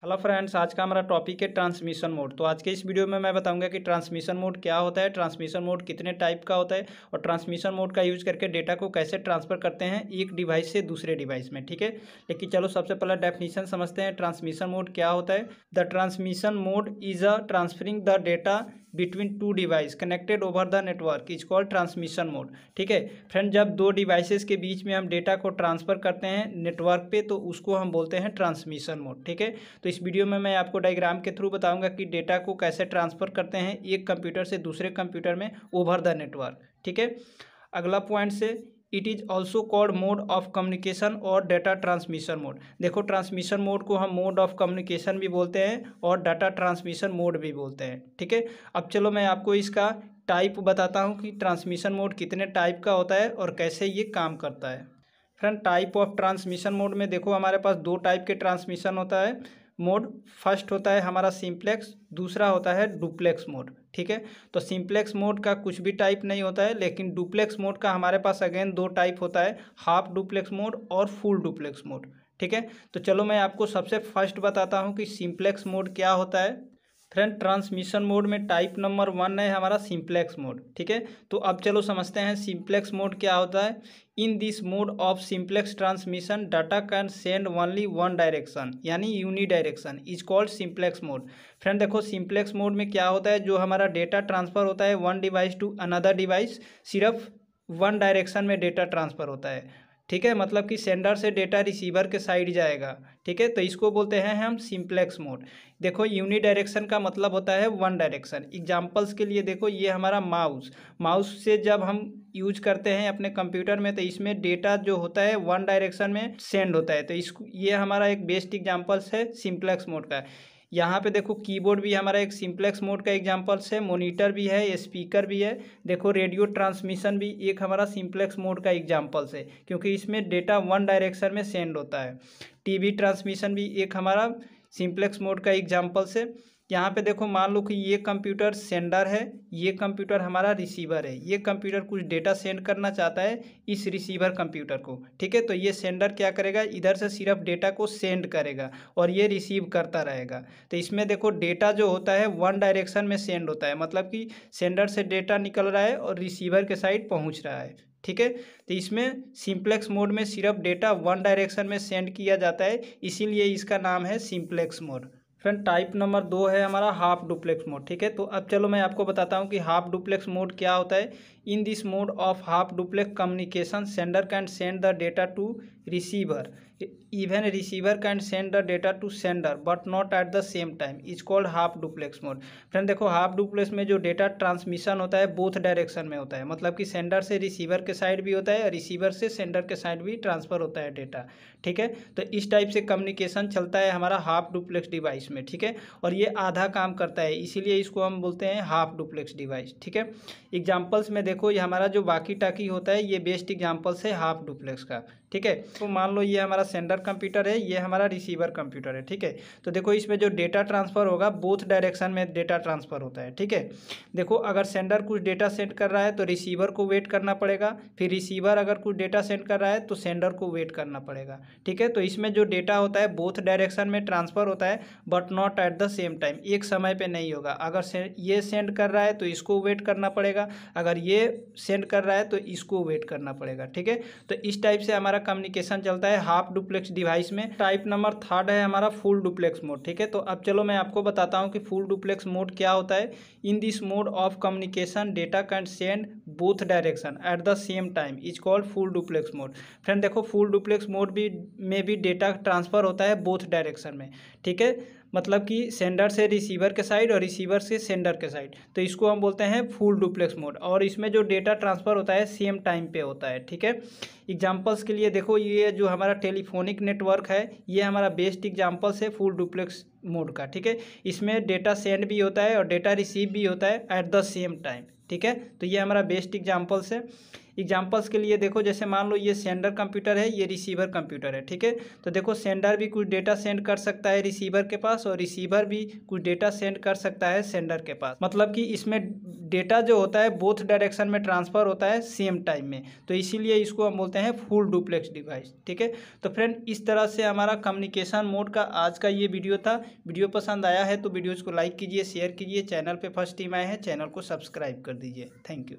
Hello friends, आज का हमारा टॉपिक है ट्रांसमिशन मोड। तो आज के इस वीडियो में मैं बताऊंगा कि ट्रांसमिशन मोड क्या होता है, ट्रांसमिशन मोड कितने टाइप का होता है और ट्रांसमिशन मोड का यूज करके डेटा को कैसे ट्रांसफ़र करते हैं एक डिवाइस से दूसरे डिवाइस में। ठीक है, लेकिन चलो सबसे पहले डेफिनेशन समझते हैं ट्रांसमिशन मोड क्या होता है। The transmission mode is a transferring the data between two device connected over the network is called transmission mode. ठीक है फ्रेंड, जब दो डिवाइसेस के बीच में हम डेटा को ट्रांसफ़र करते हैं नेटवर्क पे तो उसको हम बोलते हैं ट्रांसमिशन मोड। ठीक है, तो इस वीडियो में मैं आपको डायग्राम के थ्रू बताऊंगा कि डेटा को कैसे ट्रांसफ़र करते हैं एक कंप्यूटर से दूसरे कंप्यूटर में ओवर द नेटवर्क। ठीक है, अगला पॉइंट से it is also called mode of communication और डाटा ट्रांसमिशन मोड। देखो, ट्रांसमिशन मोड को हम मोड ऑफ कम्युनिकेशन भी बोलते हैं और डाटा ट्रांसमिशन मोड भी बोलते हैं। ठीक है, अब चलो मैं आपको इसका टाइप बताता हूँ कि ट्रांसमिशन मोड कितने टाइप का होता है और कैसे ये काम करता है। Friend, type of transmission mode में देखो हमारे पास दो टाइप के ट्रांसमिशन होता है मोड। फर्स्ट होता है हमारा सिंप्लेक्स, दूसरा होता है डुप्लेक्स मोड। ठीक है, तो सिंप्लेक्स मोड का कुछ भी टाइप नहीं होता है, लेकिन डुप्लेक्स मोड का हमारे पास अगेन दो टाइप होता है, हाफ डुप्लेक्स मोड और फुल डुप्लेक्स मोड। ठीक है, तो चलो मैं आपको सबसे फर्स्ट बताता हूँ कि सिंप्लेक्स मोड क्या होता है। फ्रेंड, ट्रांसमिशन मोड में टाइप नंबर 1 है हमारा सिंप्लेक्स मोड। ठीक है, तो अब चलो समझते हैं सिंप्लेक्स मोड क्या होता है। In this mode of simplex transmission data can send only one direction यानी uni direction is called simplex mode. Friend देखो, सिंप्लेक्स मोड में क्या होता है, जो हमारा डेटा ट्रांसफ़र होता है one device to another device, सिर्फ वन डायरेक्शन में डेटा ट्रांसफ़र होता है। ठीक है, मतलब कि सेंडर से डेटा रिसीवर के साइड जाएगा। ठीक है, तो इसको बोलते हैं हम सिंप्लेक्स मोड। देखो, यूनी डायरेक्शन का मतलब होता है वन डायरेक्शन। एग्जांपल्स के लिए देखो, ये हमारा माउस से जब हम यूज करते हैं अपने कंप्यूटर में तो इसमें डेटा जो होता है वन डायरेक्शन में सेंड होता है। तो इसको ये हमारा एक बेस्ट एग्जांपल्स है सिंप्लेक्स मोड का। यहाँ पे देखो, कीबोर्ड भी हमारा एक सिंप्लेक्स मोड का एग्जांपल्स है, मॉनिटर भी है, स्पीकर भी है। देखो, रेडियो ट्रांसमिशन भी एक हमारा सिंप्लेक्स मोड का एग्जांपल्स है, क्योंकि इसमें डेटा वन डायरेक्शन में सेंड होता है। टीवी ट्रांसमिशन भी एक हमारा सिंप्लेक्स मोड का एग्जांपल्स है। यहाँ पे देखो, मान लो कि ये कंप्यूटर सेंडर है, ये कंप्यूटर हमारा रिसीवर है। ये कंप्यूटर कुछ डेटा सेंड करना चाहता है इस रिसीवर कंप्यूटर को। ठीक है, तो ये सेंडर क्या करेगा, इधर से सिर्फ डेटा को सेंड करेगा और ये रिसीव करता रहेगा। तो इसमें देखो, डेटा जो होता है वन डायरेक्शन में सेंड होता है, मतलब कि सेंडर से डेटा निकल रहा है और रिसीवर के साइड पहुँच रहा है। ठीक है, तो इसमें सिंप्लेक्स मोड में सिर्फ डेटा वन डायरेक्शन में सेंड किया जाता है, इसीलिए इसका नाम है simplex mode. Friend, type number 2 है हमारा हाफ डुप्लेक्स मोड। ठीक है, तो अब चलो मैं आपको बताता हूँ कि हाफ डुप्लेक्स मोड क्या होता है। In this mode of half duplex communication sender can send the data to receiver, even receiver can send the data to sender but not at the same time is called half duplex mode. Friend देखो, half duplex में जो data transmission होता है both direction में होता है, मतलब कि सेंडर से रिसीवर के साइड भी होता है और रिसीवर से सेंडर के साइड भी ट्रांसफ़र होता है डेटा। ठीक है, तो इस टाइप से कम्युनिकेशन चलता है हमारा हाफ डुप्लेक्स डिवाइस में। ठीक है, और ये आधा काम करता है, इसीलिए इसको हम बोलते हैं हाफ डुप्लेक्स डिवाइस। ठीक है, एग्जाम्पल्स में देखो, ये हमारा जो बाकी टाकी होता है ये बेस्ट एग्जाम्पल्स है हाफ डुप्लेक्स का। ठीक है, तो मान लो ये हमारा सेंडर कंप्यूटर है, ये हमारा रिसीवर कंप्यूटर है। ठीक है, तो देखो इसमें जो डेटा ट्रांसफ़र होगा बोथ डायरेक्शन में डेटा ट्रांसफ़र होता है। ठीक है, देखो, अगर सेंडर कुछ डेटा सेंड कर रहा है तो रिसीवर को वेट करना पड़ेगा, फिर रिसीवर अगर कुछ डेटा सेंड कर रहा है तो सेंडर को वेट करना पड़ेगा। ठीक है, तो इसमें जो डेटा होता है बोथ डायरेक्शन में ट्रांसफ़र होता है but not at the same time, एक समय पे नहीं होगा। अगर ये सेंड कर रहा है तो इसको वेट करना पड़ेगा, अगर ये सेंड कर रहा है तो इसको वेट करना पड़ेगा। ठीक है, तो इस टाइप से हमारा कम्युनिकेशन चलता है हाफ डुप्लेक्स डिवाइस में। टाइप नंबर 3 है हमारा फुल डुप्लेक्स मोड। ठीक है, तो अब चलो मैं आपको बताता हूँ कि फुल डुप्लेक्स मोड क्या होता है। In this mode of communication data can send both direction at the same time is called full duplex mode. Friend देखो, फुल डुप्लेक्स मोड में भी डेटा ट्रांसफ़र होता है बोथ डायरेक्शन में। ठीक है, मतलब कि सेंडर से रिसीवर के साइड और रिसीवर से सेंडर के साइड, तो इसको हम बोलते हैं फुल डुप्लेक्स मोड। और इसमें जो डेटा ट्रांसफ़र होता है सेम टाइम पे होता है। ठीक है, एग्जांपल्स के लिए देखो, ये जो हमारा टेलीफोनिक नेटवर्क है ये हमारा बेस्ट एग्जांपल्स है फुल डुप्लेक्स मोड का। ठीक है, इसमें डेटा सेंड भी होता है और डेटा रिसीव भी होता है एट द सेम टाइम। ठीक है, तो ये हमारा बेस्ट एग्जांपल्स है। एग्जांपल्स के लिए देखो, जैसे मान लो ये सेंडर कंप्यूटर है, ये रिसीवर कंप्यूटर है, ठीक है। तो देखो सेंडर भी कुछ डेटा सेंड कर सकता है रिसीवर के पास, और रिसीवर भी कुछ डेटा सेंड कर सकता है सेंडर के पास। मतलब कि इसमें डेटा जो होता है बोथ डायरेक्शन में ट्रांसफ़र होता है सेम टाइम में, तो इसीलिए इसको हम बोलते हैं फुल डुप्लेक्स डिवाइस, ठीक है। तो फ्रेंड, इस तरह से हमारा कम्युनिकेशन मोड का आज का ये वीडियो था। वीडियो पसंद आया है तो वीडियोज़ को लाइक कीजिए, शेयर कीजिए। चैनल पे फर्स्ट टाइम आए हैं, चैनल को सब्सक्राइब कर दीजिए। Thank you.